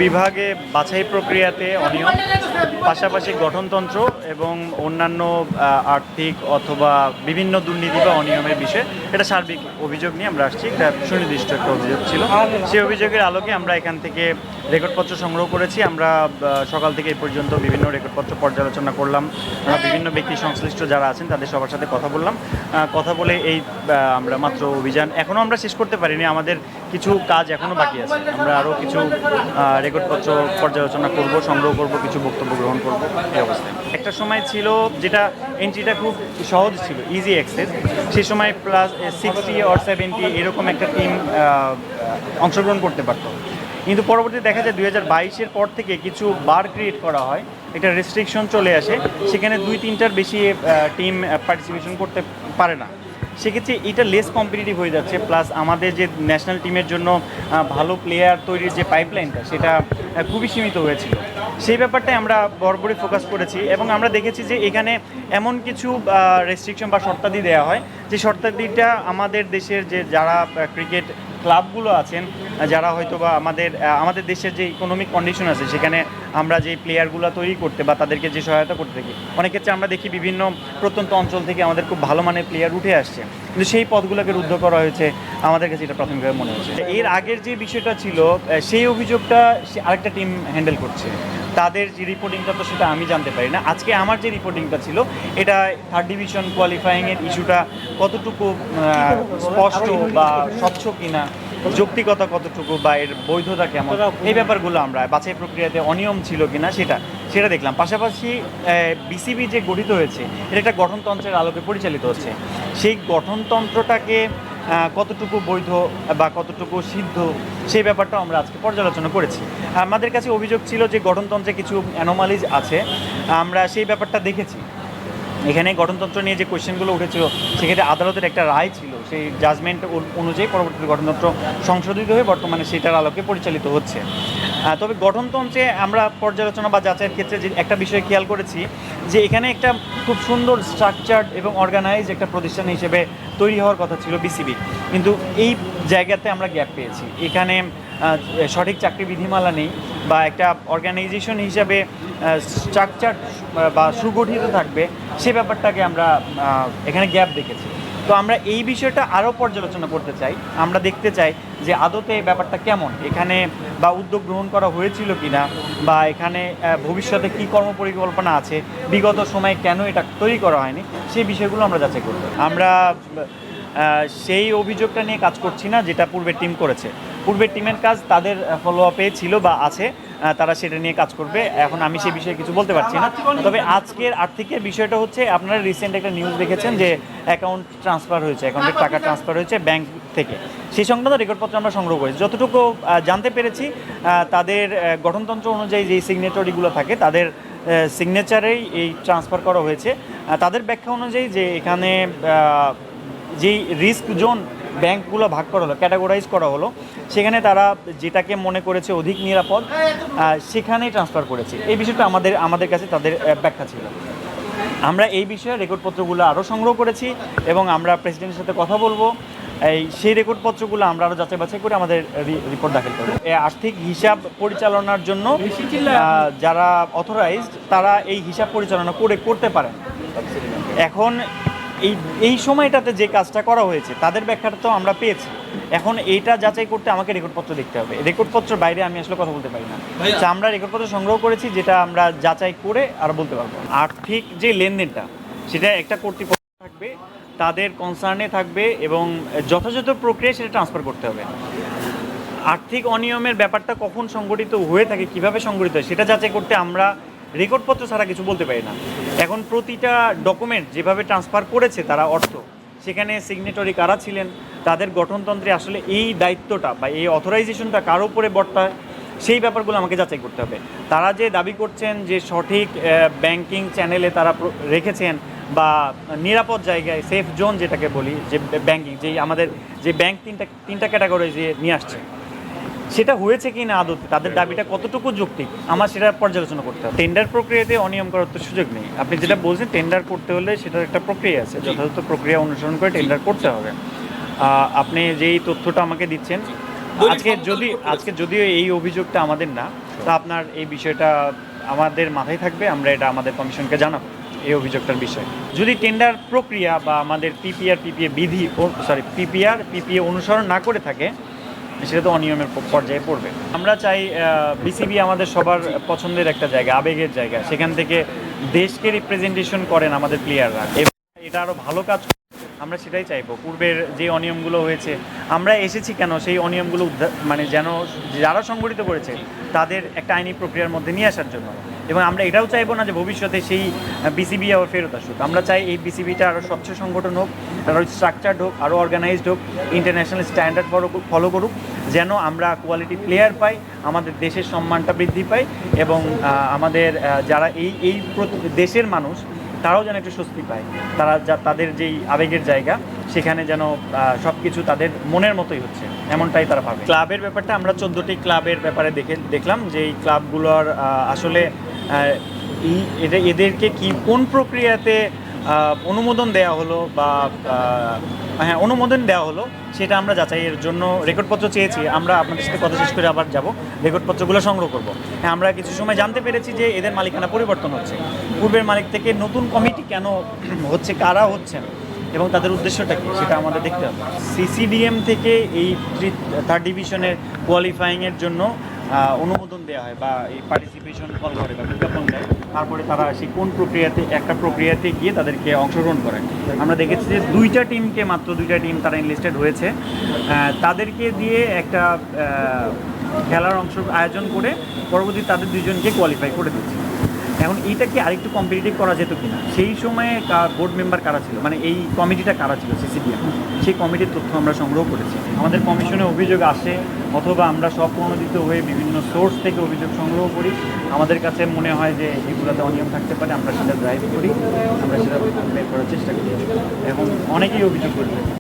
বিভাগে বাছাই প্রক্রিয়াতে অনিয়ম, পাশাপাশি গঠনতন্ত্র এবং অন্যান্য আর্থিক অথবা বিভিন্ন দুর্নীতি বা অনিয়মের বিষয়ে এটা সার্বিক অভিযোগ নিয়ে আমরা আসছি। একটা সুনির্দিষ্ট একটা অভিযোগ ছিল, সেই অভিযোগের আলোকে আমরা এখান থেকে রেকর্ডপত্র সংগ্রহ করেছি। আমরা সকাল থেকে এই পর্যন্ত বিভিন্ন রেকর্ডপত্র পর্যালোচনা করলাম, বিভিন্ন ব্যক্তি সংশ্লিষ্ট যারা আছেন তাদের সবার সাথে কথা বললাম। কথা বলে এই আমরা মাত্র অভিযান এখনও আমরা শেষ করতে পারিনি, আমাদের কিছু কাজ এখনও বাকি আছে। আমরা আরও কিছু রেকর্ডপত্র পর্যালোচনা করব, সংগ্রহ করব, কিছু বক্তব্য গ্রহণ করব। এই অবস্থায় একটা সময় ছিল যেটা এন্ট্রিটা খুব সহজ ছিল, ইজি অ্যাক্সেস। সেই সময় প্লাস 60 or 70 এরকম একটা টিম অংশগ্রহণ করতে পারত। কিন্তু পরবর্তীতে দেখা যায় 2022-এর পর থেকে কিছু বার ক্রিয়েট করা হয়, একটা রেস্ট্রিকশন চলে আসে, সেখানে 2-3টার বেশি টিম পার্টিসিপেশন করতে পারে না। সেক্ষেত্রে এটা লেস কম্পিটিটিভ হয়ে যাচ্ছে, প্লাস আমাদের যে ন্যাশনাল টিমের জন্য ভালো প্লেয়ার তৈরির যে পাইপলাইনটা সেটা খুবই সীমিত হয়েছিল। সেই ব্যাপারটাই আমরা বরাবরই ফোকাস করেছি এবং আমরা দেখেছি যে এখানে এমন কিছু রেস্ট্রিকশন বা শর্তাদি দেওয়া হয় যে শর্তাদিটা আমাদের দেশের যে যারা ক্রিকেট ক্লাবগুলো আছেন, যারা হয়তো বা আমাদের দেশের যে ইকোনমিক কন্ডিশন আছে সেখানে আমরা যে প্লেয়ারগুলো তৈরি করতে বা তাদেরকে যে সহায়তা করতে থাকি, অনেক ক্ষেত্রে আমরা দেখি বিভিন্ন প্রত্যন্ত অঞ্চল থেকে আমাদের খুব ভালো মানের প্লেয়ার উঠে আসছে, কিন্তু সেই পদগুলোকে রুদ্ধ করা হয়েছে। আমাদের কাছে এটা প্রাথমিকভাবে মনে হচ্ছে। এর আগের যে বিষয়টা ছিল সেই অভিযোগটা আরেকটা টিম হ্যান্ডেল করছে, তাদের যে রিপোর্টিংটা তো সেটা আমি জানতে পারি না। আজকে আমার যে রিপোর্টিংটা ছিল এটা 3rd ডিভিশন কোয়ালিফাইংয়ের ইস্যুটা কতটুকু স্পষ্ট বা স্বচ্ছ কিনা, যৌক্তিকতা কতটুকু বা এর বৈধতা কেমন, এই ব্যাপারগুলো আমরা বাছাই প্রক্রিয়াতে অনিয়ম ছিল কিনা সেটা দেখলাম। পাশাপাশি বিসিবি যে গঠিত হয়েছে এটা একটা গঠনতন্ত্রের আলোকে পরিচালিত হচ্ছে, সেই গঠনতন্ত্রটাকে কতটুকু বৈধ বা কতটুকু সিদ্ধ সেই ব্যাপারটাও আমরা আজকে পর্যালোচনা করেছি। আমাদের কাছে অভিযোগ ছিল যে গঠনতন্ত্রে কিছু অ্যানোমালিজ আছে, আমরা সেই ব্যাপারটা দেখেছি। এখানে গঠনতন্ত্র নিয়ে যে কোয়েশ্চেনগুলো উঠেছিল সেক্ষেত্রে আদালতের একটা রায় ছিল, সেই জাজমেন্ট অনুযায়ী পরবর্তীতে গঠনতন্ত্র সংশোধিত হয়ে বর্তমানে সেটার আলোকে পরিচালিত হচ্ছে। তবে গঠনতন্ত্রে আমরা পর্যালোচনা বা যাচাইয়ের ক্ষেত্রে যে একটা বিষয় খেয়াল করেছি যে এখানে একটা খুব সুন্দর স্ট্রাকচার্ড এবং অর্গানাইজ একটা প্রতিষ্ঠান হিসেবে তৈরি হওয়ার কথা ছিল বিসিবি, কিন্তু এই জায়গাতে আমরা গ্যাপ পেয়েছি। এখানে সঠিক চাকরি বিধিমালা নেই বা একটা অর্গানাইজেশন হিসাবে স্ট্রাকচার বা সুগঠিত থাকবে সে ব্যাপারটাকে আমরা এখানে গ্যাপ দেখেছি। তো আমরা এই বিষয়টা আরও পর্যালোচনা করতে চাই, আমরা দেখতে চাই যে আদতে ব্যাপারটা কেমন এখানে, বা উদ্যোগ গ্রহণ করা হয়েছিল কিনা, বা এখানে ভবিষ্যতে কী কর্মপরিকল্পনা আছে, বিগত সময়ে কেন এটা তৈরি করা হয়নি, সেই বিষয়গুলো আমরা যাচাই করব। আমরা সেই অভিযোগটা নিয়ে কাজ করছি না যেটা পূর্বের টিম করেছে। পূর্বের টিমের কাজ তাদের ফলো আপে ছিল বা আছে, তারা সেটা নিয়ে কাজ করবে। এখন আমি সেই বিষয়ে কিছু বলতে পারছি না। তবে আজকের আর্থিকের বিষয়টা হচ্ছে, আপনারা রিসেন্ট একটা নিউজ দেখেছেন যে অ্যাকাউন্ট ট্রান্সফার হয়েছে, অ্যাকাউন্টের টাকা ট্রান্সফার হয়েছে ব্যাংক থেকে। সেই সংক্রান্ত রেকর্ডপত্র আমরা সংগ্রহ করেছি। যতটুকু জানতে পেরেছি তাদের গঠনতন্ত্র অনুযায়ী যেই সিগনেটরিগুলো থাকে তাদের সিগনেচারেই এই ট্রান্সফার করা হয়েছে। তাদের ব্যাখ্যা অনুযায়ী যে এখানে যেই রিস্ক জোন ব্যাংকগুলো ভাগ করা হলো, ক্যাটাগরাইজ করা হলো, সেখানে তারা যেটাকে মনে করেছে অধিক নিরাপদ সেখানেই ট্রান্সফার করেছে। এই বিষয়টা আমাদের কাছে তাদের ব্যাখ্যা ছিল। আমরা এই বিষয়ে রেকর্ডপত্রগুলো আরও সংগ্রহ করেছি এবং আমরা প্রেসিডেন্টের সাথে কথা বলবো। সেই রেকর্ডপত্রগুলো আমরা আরও যাচাই বাছাই করে আমাদের রিপোর্ট দাখিল করব। আর্থিক হিসাব পরিচালনার জন্য যারা অথরাইজড তারা এই হিসাব পরিচালনা করতে পারেন। এখন এই সময়টাতে যে কাজটা করা হয়েছে তাদের ব্যাখ্যাটা তো আমরা পেয়েছি। এখন এইটা যাচাই করতে আমাকে রেকর্ডপত্র দেখতে হবে, রেকর্ডপত্রের বাইরে আমি আসলে কথা বলতে পারি না। আমরা রেকর্ডপত্র সংগ্রহ করেছি, যেটা আমরা যাচাই করে আর বলতে পারবো। আর্থিক যে লেনদেনটা সেটা একটা কর্তৃপক্ষ থাকবে, তাদের কনসার্নে থাকবে এবং যথাযথ প্রক্রিয়ায় সেটা ট্রান্সফার করতে হবে। আর্থিক অনিয়মের ব্যাপারটা কখন সংগঠিত হয়ে থাকে, কিভাবে সংগঠিত হয় সেটা যাচাই করতে আমরা রেকর্ডপত্র ছাড়া কিছু বলতে পারি না। এখন প্রতিটা ডকুমেন্ট যেভাবে ট্রান্সফার করেছে তারা অর্থ, সেখানে সিগনেটরি কারা ছিলেন, তাদের গঠনতন্ত্রে আসলে এই দায়িত্বটা বা এই অথরাইজেশনটা কার উপরে বর্তায়, সেই ব্যাপারগুলো আমাকে যাচাই করতে হবে। তারা যে দাবি করছেন যে সঠিক ব্যাংকিং চ্যানেলে তারা রেখেছেন বা নিরাপদ জায়গায়, সেফ জোন যেটাকে বলি, যে ব্যাংকিং যেই আমাদের যে ব্যাংক তিনটা ক্যাটাগরি যে নিয়ে আসছে, সেটা হয়েছে কি না আদতে, তাদের দাবিটা কতটুকু যৌক্তিক, আমার সেটা পর্যালোচনা করতে হবে। টেন্ডার প্রক্রিয়াতে অনিয়ম করার তো সুযোগ নেই। আপনি যেটা বলছেন টেন্ডার করতে হলে সেটার একটা প্রক্রিয়া আছে, যথাযথ প্রক্রিয়া অনুসরণ করে টেন্ডার করতে হবে। আপনি যেই তথ্যটা আমাকে দিচ্ছেন আজকে যদিও এই অভিযোগটা আমাদের না, তা আপনার এই বিষয়টা আমাদের মাথায় থাকবে, আমরা এটা আমাদের কমিশনকে জানাবো এই অভিযোগটার বিষয়। যদি টেন্ডার প্রক্রিয়া বা আমাদের পিপিএ অনুসরণ না করে থাকে, সেটা তো অনিয়মের পর্যায়ে পড়বে। আমরা চাই বিসিবি আমাদের সবার পছন্দের একটা জায়গা, আবেগের জায়গা, সেখান থেকে দেশকে রিপ্রেজেন্টেশন করেন আমাদের প্লেয়াররা, এবং এটা আরও ভালো কাজ আমরা সেটাই চাইবো। পূর্বের যে অনিয়মগুলো হয়েছে, আমরা এসেছি কেন সেই অনিয়মগুলো মানে যেন যারা সংগঠিত করেছে তাদের একটা আইনি প্রক্রিয়ার মধ্যে নিয়ে আসার জন্য। এবং আমরা এটাও চাইবো না যে ভবিষ্যতে সেই বিসিবি আবার ফেরত আসুক। আমরা চাই এই বিসিবিটা আরও স্বচ্ছ সংগঠন হোক, আরও স্ট্রাকচার্ড হোক, আরও অর্গানাইজড হোক, ইন্টারন্যাশনাল স্ট্যান্ডার্ড ফলো করুক, যেন আমরা কোয়ালিটি প্লেয়ার পাই, আমাদের দেশের সম্মানটা বৃদ্ধি পাই, এবং আমাদের যারা এই দেশের মানুষ তারাও যেন একটু স্বস্তি পায়। তাদের যেই আবেগের জায়গা, সেখানে যেন সব কিছু তাদের মনের মতোই হচ্ছে, এমনটাই তারা ভাবে। ক্লাবের ব্যাপারটা আমরা 14টি ক্লাবের ব্যাপারে দেখলাম যে এই ক্লাবগুলোর আসলে এদেরকে কোন প্রক্রিয়াতে অনুমোদন দেওয়া হলো বা অনুমোদন দেওয়া হলো সেটা আমরা যাচাইয়ের জন্য রেকর্ডপত্র চেয়েছি। আমরা আপনাদের সাথে কথা শেষ করে আবার যাব, রেকর্ডপত্রগুলো সংগ্রহ করব। হ্যাঁ, আমরা কিছু সময় জানতে পেরেছি যে এদের মালিকানা পরিবর্তন হচ্ছে, পূর্বের মালিক থেকে নতুন কমিটি কেন হচ্ছে, কারা হচ্ছেন এবং তাদের উদ্দেশ্যটা কী সেটা আমাদের দেখতে হবে। সিসিডিএম থেকে এই থার্ড ডিভিশনের কোয়ালিফাইংয়ের জন্য অনুমোদন দেওয়া হয় বা এই পার্টিসিপেশন কল করে বা বিজ্ঞাপন দেয়, তারপরে তারা সেই কোন একটা প্রক্রিয়াতে গিয়ে তাদেরকে অংশগ্রহণ করে। আমরা দেখেছি যে মাত্র দুইটা টিম তারা এনলিস্টেড হয়েছে, তাদেরকে দিয়ে একটা খেলার আয়োজন করে পরবর্তী তাদের দুইজনকে কোয়ালিফাই করে দিচ্ছে। এখন এইটা কি আরেকটু কম্পিটিটিভ করা যেত কিনা, সেই সময়ে বোর্ড মেম্বার কারা ছিল, মানে এই কমিটিটা কারা ছিল সিসিডিএম, সেই কমিটির তথ্য আমরা সংগ্রহ করেছি। আমাদের কমিশনে অভিযোগ আসে অথবা আমরা স্বপ্রণোদিত হয়ে বিভিন্ন সোর্স থেকে অভিযোগ সংগ্রহ করি। আমাদের কাছে মনে হয় যে এগুলোতে অনিয়ম থাকতে পারে, আমরা সেটা ড্রাইভ করি, আমরা সেটা বের করার চেষ্টা করি, এবং অনেকেই অভিযোগ করে থাকি।